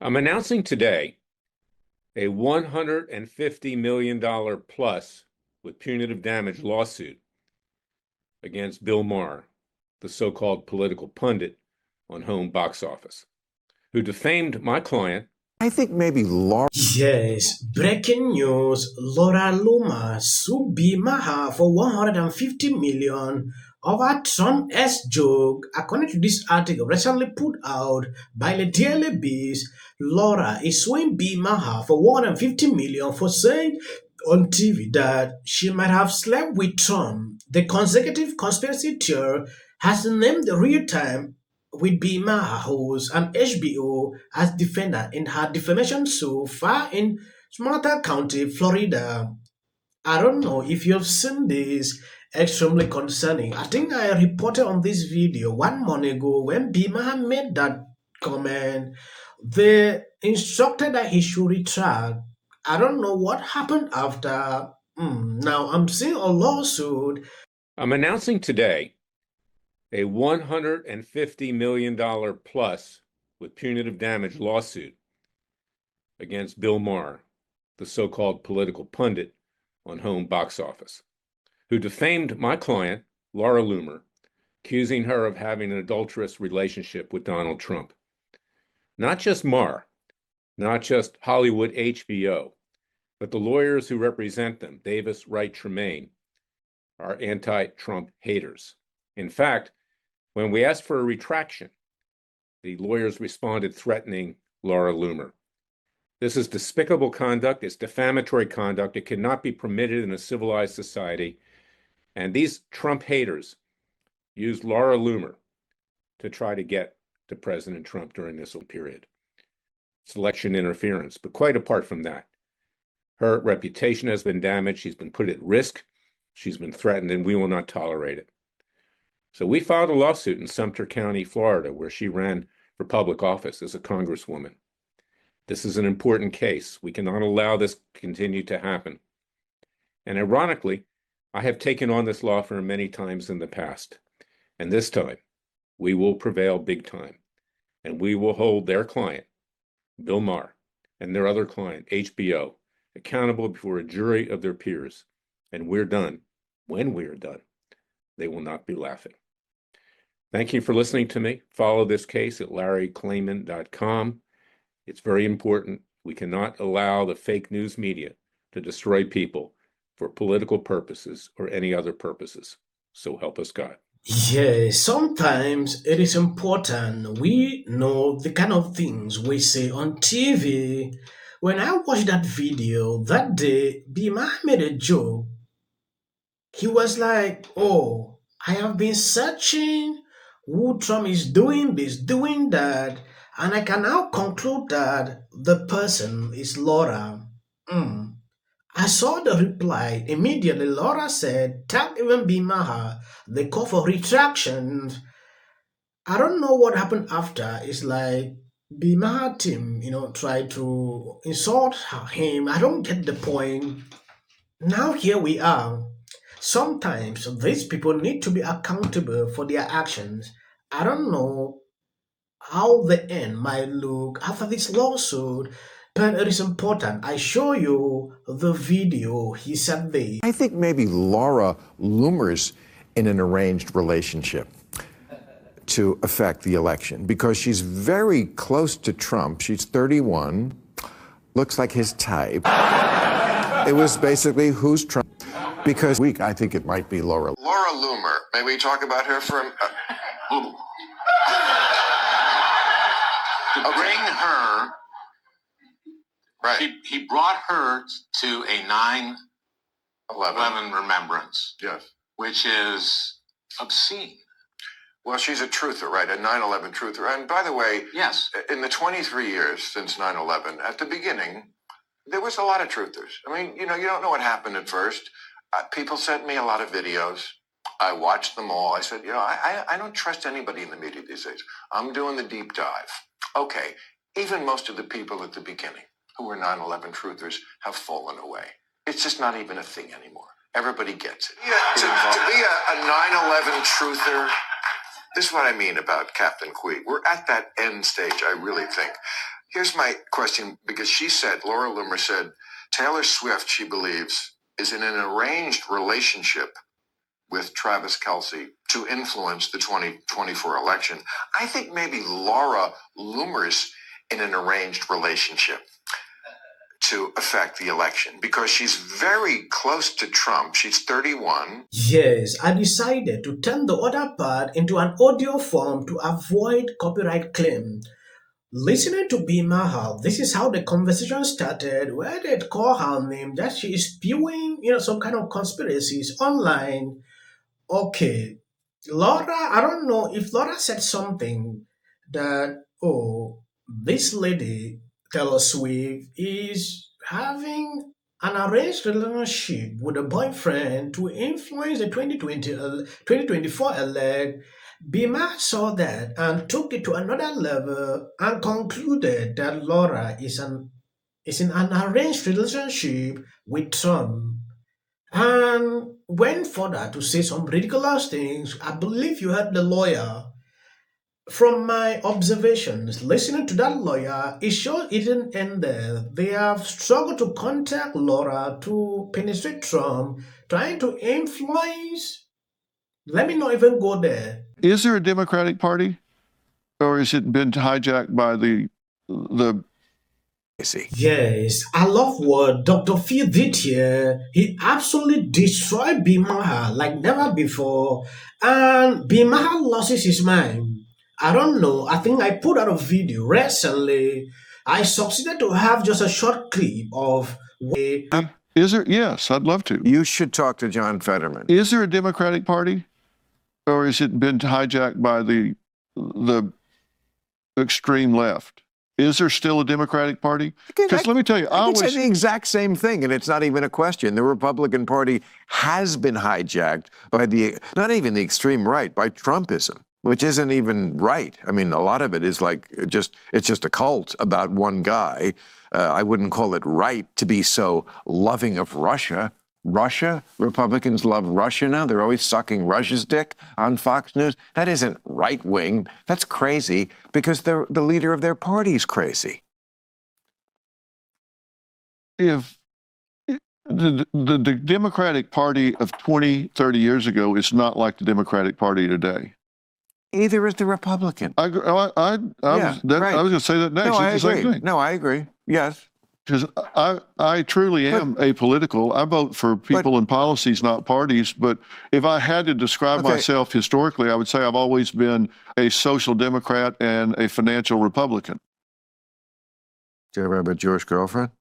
I'm announcing today a $150 million plus with punitive damage lawsuit against Bill Maher, the so-called political pundit on Home Box Office, who defamed my client. I think maybe Laura. Yes, breaking news. Laura Loomer sued Maher for 150 million over Trump's joke. According to this article recently put out by the Daily Beast, Laura is suing Maher for 150 million for saying on TV that she might have slept with Trump. The consecutive conspiracy theory has named the real time with Maher host and HBO as defendant in her defamation suit filed in Sumter County, Florida. I don't know if you've seen this. Extremely concerning. I think I reported on this video 1 month ago when Maher made that comment. They instructed that he should retract. I don't know what happened after. Now I'm seeing a lawsuit. I'm announcing today a $150 million plus with punitive damage lawsuit against Bill Maher, the so-called political pundit on Home Box Office, who defamed my client, Laura Loomer, accusing her of having an adulterous relationship with Donald Trump. Not just Maher, not just Hollywood HBO, but the lawyers who represent them, Davis, Wright, Tremaine, are anti-Trump haters. In fact, when we asked for a retraction, the lawyers responded threatening Laura Loomer. This is despicable conduct. It's defamatory conduct. It cannot be permitted in a civilized society. And these Trump haters used Laura Loomer to try to get to President Trump during this period. It's election interference. But quite apart from that, her reputation has been damaged. She's been put at risk. She's been threatened, and we will not tolerate it. So we filed a lawsuit in Sumter County, Florida, where she ran for public office as a congresswoman. This is an important case. We cannot allow this to continue to happen. And ironically, I have taken on this law firm many times in the past. And this time, we will prevail big time. And we will hold their client, Bill Maher, and their other client, HBO, accountable before a jury of their peers. And we're done. When we are done, they will not be laughing. Thank you for listening to me. Follow this case at larryclayman.com. It's very important. We cannot allow the fake news media to destroy people for political purposes or any other purposes. So help us God. Yeah, sometimes it is important we know the kind of things we say on TV. When I watched that video that day, Bima made a joke. He was like, "Oh, I have been searching who Trump is doing this, doing that, and I can now conclude that the person is Laura." I saw the reply. Immediately, Laura said, "Tell even Bimaha they call for retraction." I don't know what happened after. It's like Bimaha team, tried to insult him. I don't get the point. Now here we are. Sometimes these people need to be accountable for their actions. I don't know how the end might look after this lawsuit, but it is important. I show you the video. He said this. I think maybe Laura Loomer's in an arranged relationship to affect the election because she's very close to Trump. She's 31, looks like his type. It was basically who's Trump because I think it might be Laura. Laura Loomer. May we talk about her for to bring her, right? he brought her to a 9/11 remembrance, Yes. which is obscene. Well, she's a truther, right? A 9/11 truther. And by the way, Yes. in the 23 years since 9/11, at the beginning, there was a lot of truthers. I mean, you don't know what happened at first. People sent me a lot of videos. I watched them all. I said, I don't trust anybody in the media these days. I'm doing the deep dive. Okay, even most of the people at the beginning who were 9/11 truthers have fallen away. It's just not even a thing anymore. Everybody gets it. Yeah, to be a 9/11 truther, this is what I mean about Captain Queeg. We're at that end stage, I really think. Here's my question, because Laura Loomer said, Taylor Swift, she believes, is in an arranged relationship with Travis Kelce to influence the 2024 election. I think maybe Laura Loomer's in an arranged relationship to affect the election because she's very close to Trump. She's 31. Yes, I decided to turn the other part into an audio form to avoid copyright claim. Listening to Maher, this is how the conversation started, where they'd call her name that she is spewing, some kind of conspiracies online. Okay, Laura, I don't know if Laura said something that, oh, this lady, Taylor Swift, is having an arranged relationship with a boyfriend to influence the 2024 elect. Bima saw that and took it to another level and concluded that Laura is in an arranged relationship with Trump and went further to say some ridiculous things. I believe you heard the lawyer. From my observations, listening to that lawyer, it shows it didn't end there. They have struggled to contact Laura to penetrate Trump, trying to influence. Let me not even go there. Is there a Democratic Party, or has it been hijacked by the? Yes, I love what Dr. Phil did here. He absolutely destroyed Maher like never before, and Maher loses his mind. I don't know. I think I put out a video recently. I succeeded to have just a short clip of. Is there? Yes, I'd love to. You should talk to John Fetterman. Is there a Democratic Party, or has it been hijacked by the extreme left? Is there still a Democratic Party? Because let me tell you, I would say the exact same thing, and it's not even a question. The Republican Party has been hijacked by not even the extreme right, by Trumpism, which isn't even right. I mean, a lot of it is like it's just a cult about one guy. I wouldn't call it right to be so loving of Russia. Republicans love Russia now. They're always sucking Russia's dick on Fox News. That isn't right wing. That's crazy because the leader of their party is crazy. If the Democratic Party of 20, 30 years ago is not like the Democratic Party today. Either is the Republican. I was going to say that next. No, I it's the agree. same thing. No, I agree. Yes. Because I truly am apolitical. I vote for people and policies, not parties. But if I had to describe myself historically, I would say I've always been a social democrat and a financial Republican. Do you ever have a Jewish girlfriend?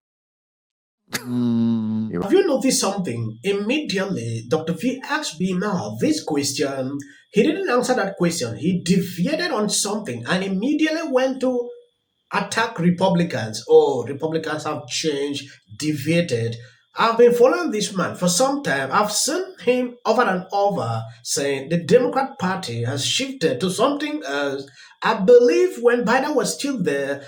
Have you noticed something? Immediately, Dr. V asked Maher this question. He didn't answer that question. He deviated on something and immediately went to attack Republicans. Oh, Republicans have changed, deviated. I've been following this man for some time. I've seen him over and over saying the Democrat Party has shifted to something else. I believe when Biden was still there,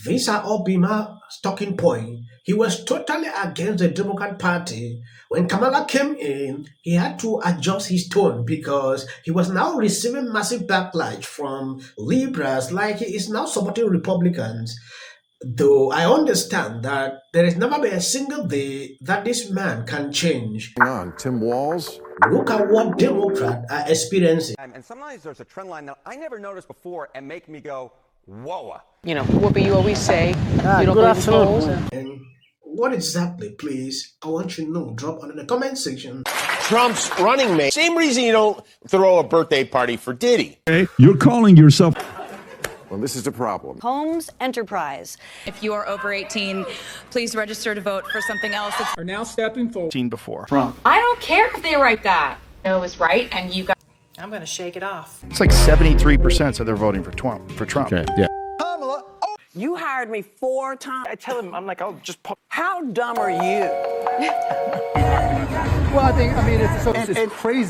these are all Maher's talking point. He was totally against the Democrat Party. When Kamala came in, he had to adjust his tone because he was now receiving massive backlash from liberals, like he is now supporting Republicans. Though I understand that there has never been a single day that this man can change. Hang on, Tim Walz? Look at what Democrats are experiencing. And sometimes there's a trend line that I never noticed before and make me go, whoa. You know, Whoopi, you always say you don't believe in polls. And what exactly, please? I want you to know. Drop under the comment section. Trump's running mate. Same reason you don't throw a birthday party for Diddy. Hey, you're calling yourself. Well, this is a problem. Holmes Enterprise. If you are over 18, please register to vote for something else. Are now stepping forward. Seen before. I don't care if they write that. No, it was right, and you got. I'm going to shake it off. It's like 73% said they're voting for Trump. Okay, yeah. You hired me 4 times. I tell him, I'm like, oh, just how dumb are you? Well, I mean, it's crazy.